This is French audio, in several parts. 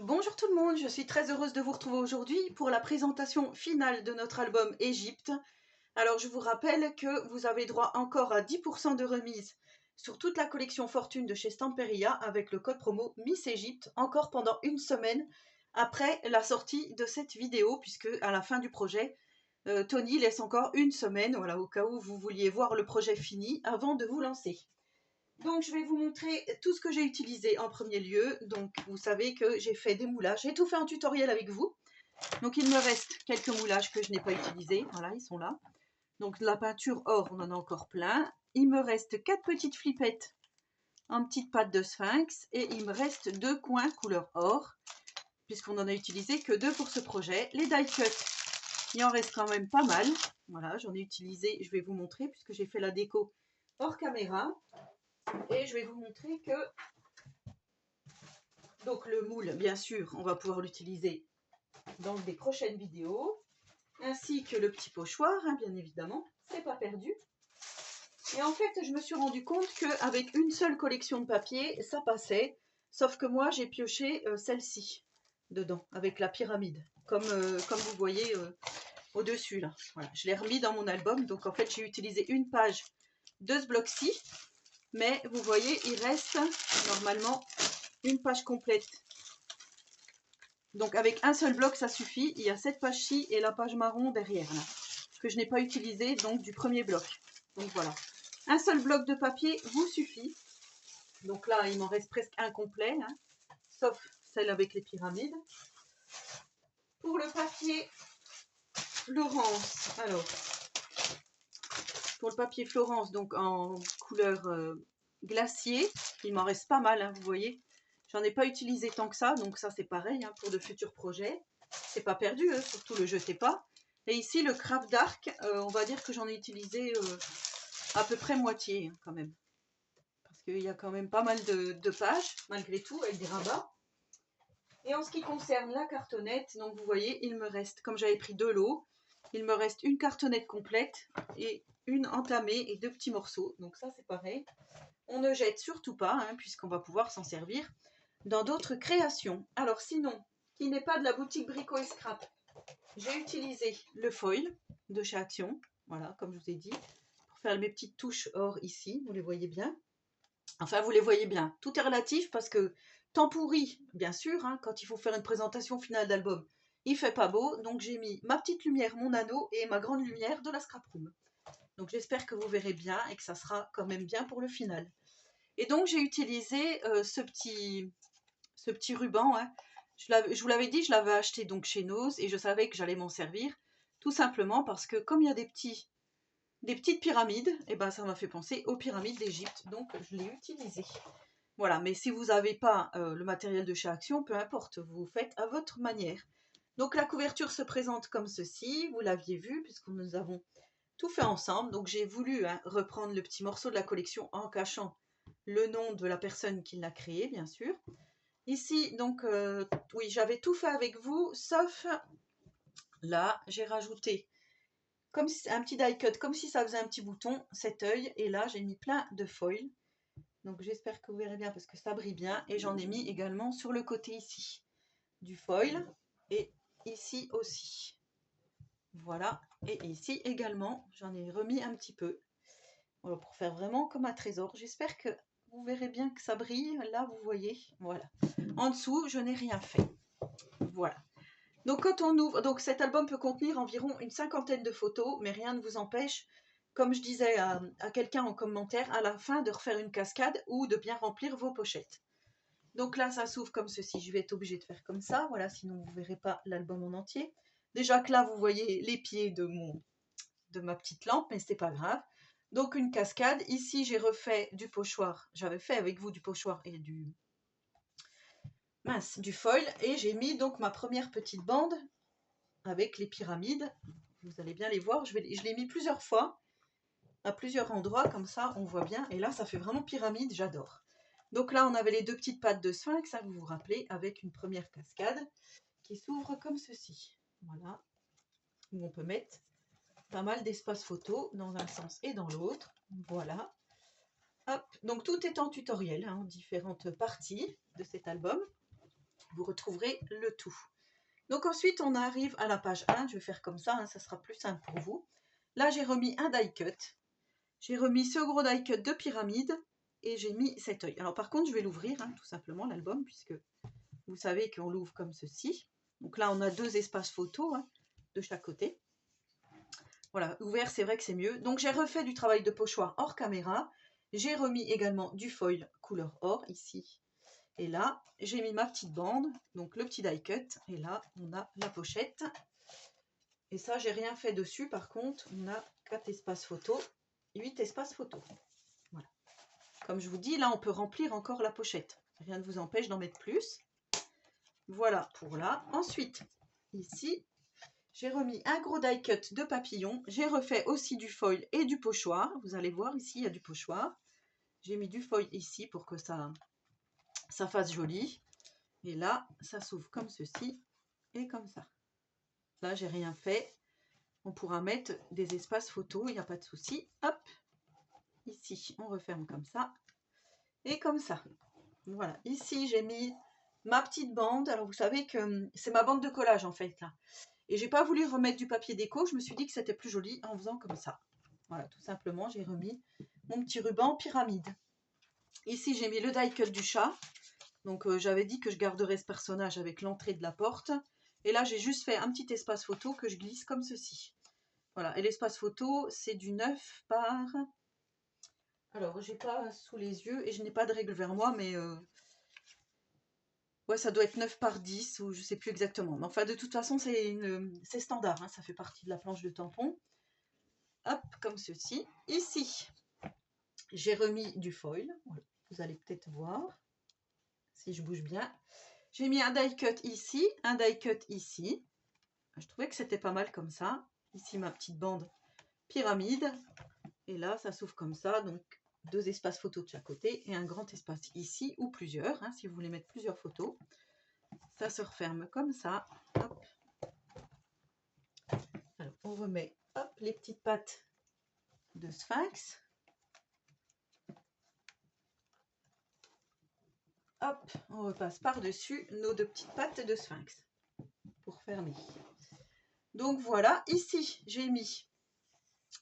Bonjour tout le monde, je suis très heureuse de vous retrouver aujourd'hui pour la présentation finale de notre album Égypte. Alors je vous rappelle que vous avez droit encore à 10% de remise sur toute la collection Fortune de chez Stamperia avec le code promo Miss Égypte encore pendant une semaine après la sortie de cette vidéo, puisque à la fin du projet, Tony laisse encore une semaine, voilà, au cas où vous vouliez voir le projet fini avant de vous lancer. Donc je vais vous montrer tout ce que j'ai utilisé en premier lieu. Donc vous savez que j'ai fait des moulages, j'ai tout fait en tutoriel avec vous. Donc il me reste quelques moulages que je n'ai pas utilisés, voilà, ils sont là. Donc de la peinture or, on en a encore plein. Il me reste 4 petites flippettes en petite pâte de sphinx et il me reste 2 coins couleur or, puisqu'on n'en a utilisé que 2 pour ce projet. Les die cuts, il en reste quand même pas mal. Voilà, j'en ai utilisé, je vais vous montrer puisque j'ai fait la déco hors caméra. Et je vais vous montrer que donc le moule, bien sûr, on va pouvoir l'utiliser dans des prochaines vidéos, ainsi que le petit pochoir, hein, bien évidemment, c'est pas perdu. Et en fait, je me suis rendu compte qu'avec une seule collection de papier, ça passait, sauf que moi, j'ai pioché celle-ci dedans, avec la pyramide, comme vous voyez au-dessus, là. Voilà, je l'ai remis dans mon album, donc en fait, j'ai utilisé une page de ce bloc-ci, mais vous voyez, il reste normalement une page complète. Donc avec un seul bloc ça suffit. Il y a cette page-ci et la page marron derrière là, que je n'ai pas utilisé donc du premier bloc. Donc voilà, un seul bloc de papier vous suffit. Donc là il m'en reste presque un complet, hein, sauf celle avec les pyramides. Pour le papier Florence, alors pour le papier Florence donc en couleur glacier, il m'en reste pas mal, hein, vous voyez. J'en ai pas utilisé tant que ça, donc ça c'est pareil, hein, pour de futurs projets. C'est pas perdu, hein, surtout le jetez pas. Et ici le craft dark, on va dire que j'en ai utilisé à peu près moitié, hein, quand même. Parce qu'il y a quand même pas mal de pages, malgré tout, avec des rabats. Et en ce qui concerne la cartonnette, donc vous voyez, il me reste, comme j'avais pris 2 lots, il me reste une cartonnette complète et une entamée et 2 petits morceaux. Donc ça c'est pareil. On ne jette surtout pas, hein, puisqu'on va pouvoir s'en servir dans d'autres créations. Alors sinon, qui n'est pas de la boutique Brico et Scrap, j'ai utilisé le foil de chez Action, voilà, comme je vous ai dit, pour faire mes petites touches or ici, vous les voyez bien. Enfin, vous les voyez bien, tout est relatif parce que temps pourri, bien sûr, hein, quand il faut faire une présentation finale d'album, il fait pas beau, donc j'ai mis ma petite lumière, mon anneau et ma grande lumière de la Scrap Room. Donc j'espère que vous verrez bien et que ça sera quand même bien pour le final. Et donc j'ai utilisé ce petit ruban, hein. Je vous l'avais dit, je l'avais acheté donc chez Nose et je savais que j'allais m'en servir, tout simplement parce que comme il y a des petites pyramides, et ben ça m'a fait penser aux pyramides d'Égypte, donc je l'ai utilisé. Voilà, mais si vous n'avez pas le matériel de chez Action, peu importe, vous faites à votre manière. Donc la couverture se présente comme ceci, vous l'aviez vu puisque nous avons tout fait ensemble. Donc j'ai voulu, hein, reprendre le petit morceau de la collection en cachant le nom de la personne qui l'a créé, bien sûr. Ici, donc, oui, j'avais tout fait avec vous, sauf là, j'ai rajouté comme si, un petit die cut, comme si ça faisait un petit bouton, cet œil, et là, j'ai mis plein de foil. Donc, j'espère que vous verrez bien parce que ça brille bien. Et j'en ai mis également sur le côté ici du foil, et ici aussi. Voilà, et ici également, j'en ai remis un petit peu. Voilà, pour faire vraiment comme un trésor. J'espère que vous verrez bien que ça brille. Là, vous voyez, voilà. En dessous, je n'ai rien fait. Voilà. Donc quand on ouvre, donc cet album peut contenir environ une 50aine de photos, mais rien ne vous empêche, comme je disais à quelqu'un en commentaire, à la fin de refaire une cascade ou de bien remplir vos pochettes. Donc là, ça s'ouvre comme ceci. Je vais être obligée de faire comme ça, voilà, sinon vous ne verrez pas l'album en entier. Déjà que là, vous voyez les pieds de ma petite lampe, mais c'est pas grave. Donc une cascade. Ici, j'ai refait du pochoir. J'avais fait avec vous du pochoir et du foil, et j'ai mis donc ma première petite bande avec les pyramides. Vous allez bien les voir, je l'ai mis plusieurs fois à plusieurs endroits, comme ça on voit bien, et là ça fait vraiment pyramide, j'adore. Donc là on avait les 2 petites pattes de sphinx, ça vous vous rappelez, avec une première cascade qui s'ouvre comme ceci, voilà, où on peut mettre pas mal d'espace photo dans un sens et dans l'autre, voilà. Hop. Donc tout est en tutoriel, hein, différentes parties de cet album. Vous retrouverez le tout. Donc ensuite, on arrive à la page 1. Je vais faire comme ça, hein, ça sera plus simple pour vous. Là, j'ai remis un die cut. J'ai remis ce gros die cut de pyramide et j'ai mis cet œil. Alors par contre, je vais l'ouvrir, hein, tout simplement, l'album, puisque vous savez qu'on l'ouvre comme ceci. Donc là, on a 2 espaces photos, hein, de chaque côté. Voilà, ouvert, c'est vrai que c'est mieux. Donc j'ai refait du travail de pochoir hors caméra. J'ai remis également du foil couleur or ici. Et là, j'ai mis ma petite bande, donc le petit die cut. Et là, on a la pochette. Et ça, j'ai rien fait dessus. Par contre, on a 4 espaces photos, 8 espaces photos. Voilà. Comme je vous dis, là, on peut remplir encore la pochette. Rien ne vous empêche d'en mettre plus. Voilà pour là. Ensuite, ici, j'ai remis un gros die cut de papillon. J'ai refait aussi du foil et du pochoir. Vous allez voir, ici, il y a du pochoir. J'ai mis du foil ici pour que ça fasse joli. Et là, ça s'ouvre comme ceci et comme ça. Là, j'ai rien fait. On pourra mettre des espaces photos, il n'y a pas de souci. Hop, ici, on referme comme ça et comme ça. Voilà, ici, j'ai mis ma petite bande. Alors, vous savez que c'est ma bande de collage, en fait, là. Et j'ai pas voulu remettre du papier déco. Je me suis dit que c'était plus joli en faisant comme ça. Voilà, tout simplement, j'ai remis mon petit ruban pyramide. Ici, j'ai mis le die cut du chat. Donc, j'avais dit que je garderais ce personnage avec l'entrée de la porte. Et là, j'ai juste fait un petit espace photo que je glisse comme ceci. Voilà, et l'espace photo, c'est du 9 par... Alors, j'ai pas sous les yeux et je n'ai pas de règle vers moi, mais... Ouais, ça doit être 9 par 10 ou je sais plus exactement. Mais enfin, de toute façon, c'est standard, hein, ça fait partie de la planche de tampon. Hop, comme ceci. Ici, j'ai remis du foil. Voilà, vous allez peut-être voir si je bouge bien. J'ai mis un die cut ici, un die cut ici. Je trouvais que c'était pas mal comme ça. Ici, ma petite bande pyramide. Et là, ça s'ouvre comme ça. Donc, 2 espaces photos de chaque côté et un grand espace ici ou plusieurs, hein, si vous voulez mettre plusieurs photos. Ça se referme comme ça. Hop. Alors, on remet hop, les petites pattes de sphinx. Hop, on repasse par-dessus nos 2 petites pattes de sphinx pour fermer. Donc voilà, ici j'ai mis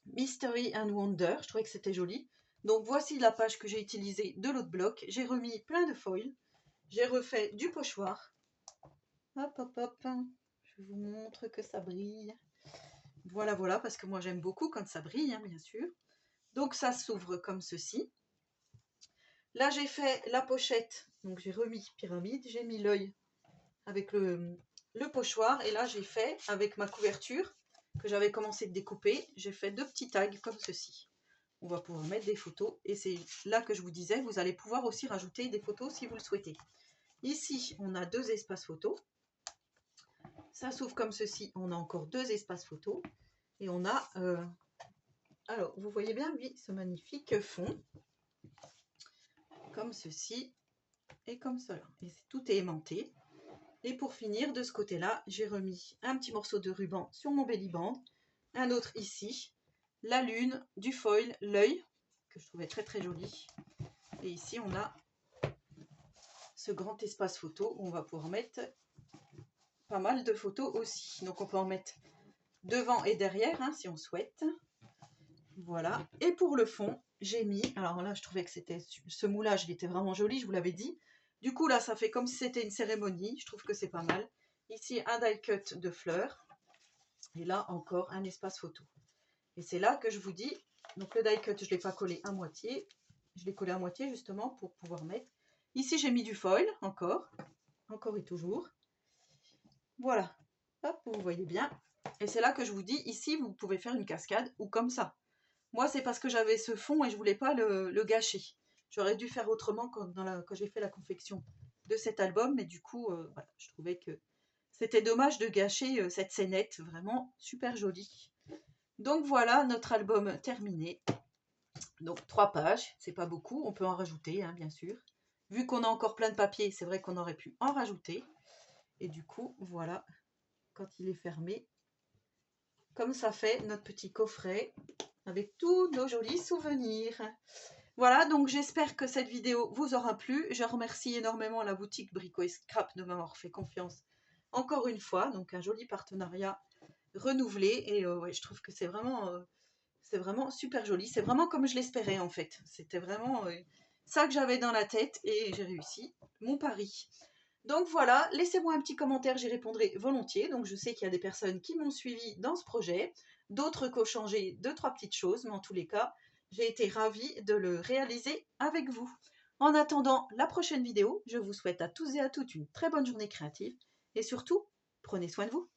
Mystery and Wonder, je trouvais que c'était joli. Donc voici la page que j'ai utilisée de l'autre bloc. J'ai remis plein de foil. J'ai refait du pochoir. Hop, hop, hop. Je vous montre que ça brille. Voilà, voilà, parce que moi j'aime beaucoup quand ça brille, hein, bien sûr. Donc ça s'ouvre comme ceci. Là j'ai fait la pochette, donc j'ai remis pyramide, j'ai mis l'œil avec le pochoir. Et là j'ai fait avec ma couverture que j'avais commencé de découper. J'ai fait 2 petits tags comme ceci. On va pouvoir mettre des photos et c'est là que je vous disais, vous allez pouvoir aussi rajouter des photos si vous le souhaitez. Ici, on a 2 espaces photos. Ça s'ouvre comme ceci, on a encore 2 espaces photos. Et on a, alors vous voyez bien, oui, ce magnifique fond. Comme ceci et comme cela. Et tout est aimanté. Et pour finir, de ce côté-là, j'ai remis un petit morceau de ruban sur mon belly band. Un autre ici. La lune, du foil, l'œil, que je trouvais très très joli. Et ici, on a ce grand espace photo où on va pouvoir mettre pas mal de photos aussi. Donc, on peut en mettre devant et derrière, hein, si on souhaite. Voilà. Et pour le fond, j'ai mis... Alors là, je trouvais que c'était... Ce moulage, il était vraiment joli, je vous l'avais dit. Du coup, là, ça fait comme si c'était une cérémonie. Je trouve que c'est pas mal. Ici, un die cut de fleurs. Et là, encore un espace photo. Et c'est là que je vous dis... Donc, le die cut, je ne l'ai pas collé à moitié. Je l'ai collé à moitié, justement, pour pouvoir mettre... Ici, j'ai mis du foil, encore. Encore et toujours. Voilà. Hop, vous voyez bien. Et c'est là que je vous dis, ici, vous pouvez faire une cascade ou comme ça. Moi, c'est parce que j'avais ce fond et je voulais pas le gâcher. J'aurais dû faire autrement quand j'ai fait la confection de cet album. Mais du coup, voilà, je trouvais que c'était dommage de gâcher cette scénette. Vraiment super jolie. Donc voilà, notre album terminé. Donc 3 pages, c'est pas beaucoup. On peut en rajouter, hein, bien sûr. Vu qu'on a encore plein de papier, c'est vrai qu'on aurait pu en rajouter. Et du coup, voilà, quand il est fermé, comme ça fait notre petit coffret avec tous nos jolis souvenirs. Voilà, donc j'espère que cette vidéo vous aura plu. Je remercie énormément la boutique Brico et Scrap de m'avoir fait confiance encore une fois. Donc un joli partenariat renouvelé et ouais, je trouve que c'est vraiment super joli. C'est vraiment comme je l'espérais en fait. C'était vraiment ça que j'avais dans la tête et j'ai réussi mon pari. Donc voilà, laissez-moi un petit commentaire, j'y répondrai volontiers. Donc je sais qu'il y a des personnes qui m'ont suivi dans ce projet, d'autres qui ont changé 2-3 petites choses, mais en tous les cas, j'ai été ravie de le réaliser avec vous. En attendant la prochaine vidéo, je vous souhaite à tous et à toutes une très bonne journée créative et surtout, prenez soin de vous.